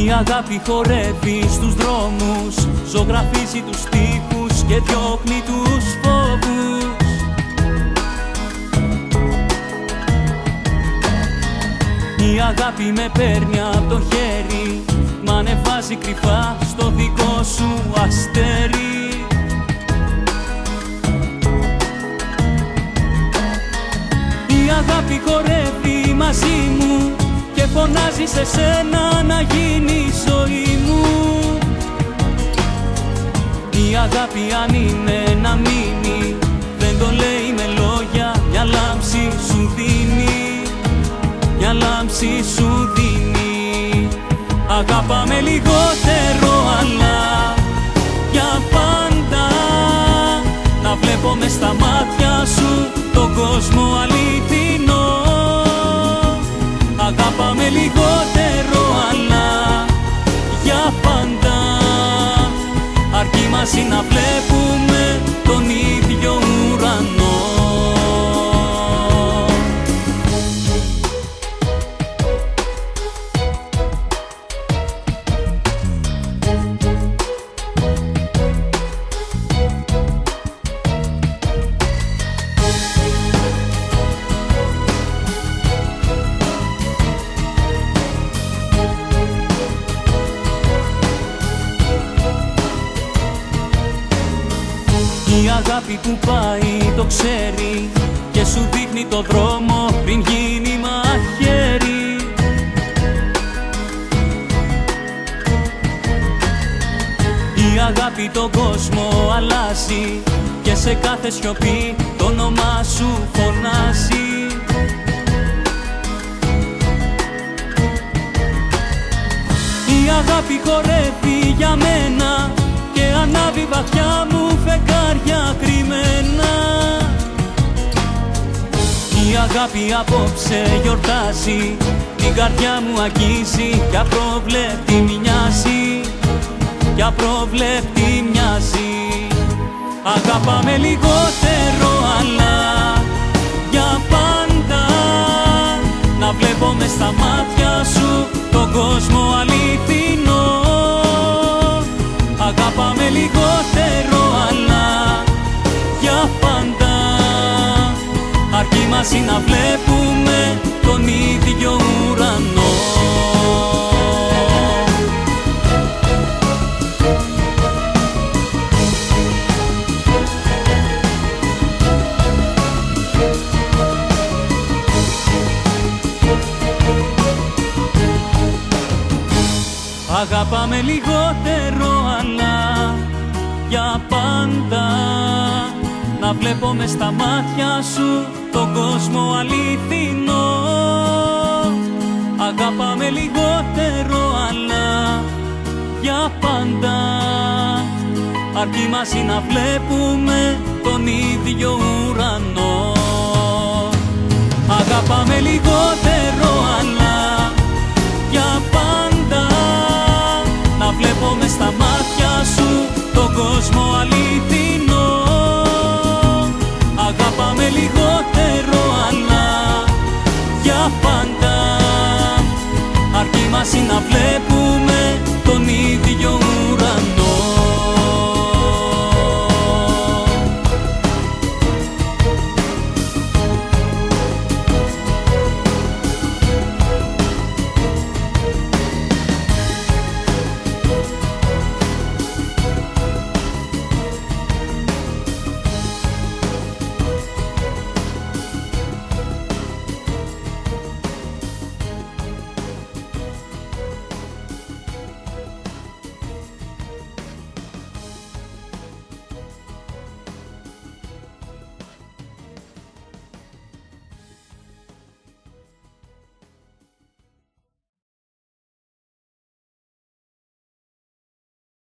Η αγάπη χορεύει στους δρόμους, ζωγραφίζει τους τοίχους και διώχνει τους φόβους. Η αγάπη με παίρνει απ' το χέρι, μ' ανεβάζει κρυφά στο δικό σου αστέρι. Η αγάπη χορεύει μαζί μου και φωνάζει σε σένα να γίνει η ζωή μου. Η αγάπη αν είναι να μείνει, δεν το λέει με λόγια, μια λάμψη σου δίνει, μια λάμψη σου δίνει. Αγάπαμε λιγότερο αλλά για πάντα, να βλέπω μες στα μάτια σου τον κόσμο αληθινό. Αγάπαμε λιγότερο αλλά για πάντα, αρκεί μαζί να βλέπουμε τον ίδιο ουρανό. Η αγάπη που πάει το ξέρει και σου δείχνει το δρόμο πριν γίνει μαχαίρι. Η αγάπη τον κόσμο αλλάζει και σε κάθε σιωπή το όνομά σου φωνάζει. Η αγάπη χορεύει για μένα και ανάβει βαθιά μου φεγγάρια κρυμμένα. Η αγάπη απόψε γιορτάζει, την καρδιά μου αγγίζει κι απρόβλεπτη μοιάζει, κι απρόβλεπτη μοιάζει. Αγάπαμε λιγότερο αλλά για πάντα, να βλέπω μες στα μάτια σου τον κόσμο αληθινό. Αγάπαμε λιγότερο αλλά για πάντα, αρκεί μαζί να βλέπουμε τον ίδιο ουρανό. Αγάπαμε λιγότερο αλλά για πάντα, να βλέπω μες στα μάτια σου τον κόσμο αληθινό. Αγάπαμε λιγότερο αλλά για πάντα, αρκεί μαζί να βλέπουμε τον ίδιο ουρανό. Αγάπαμε λιγότερο αλλά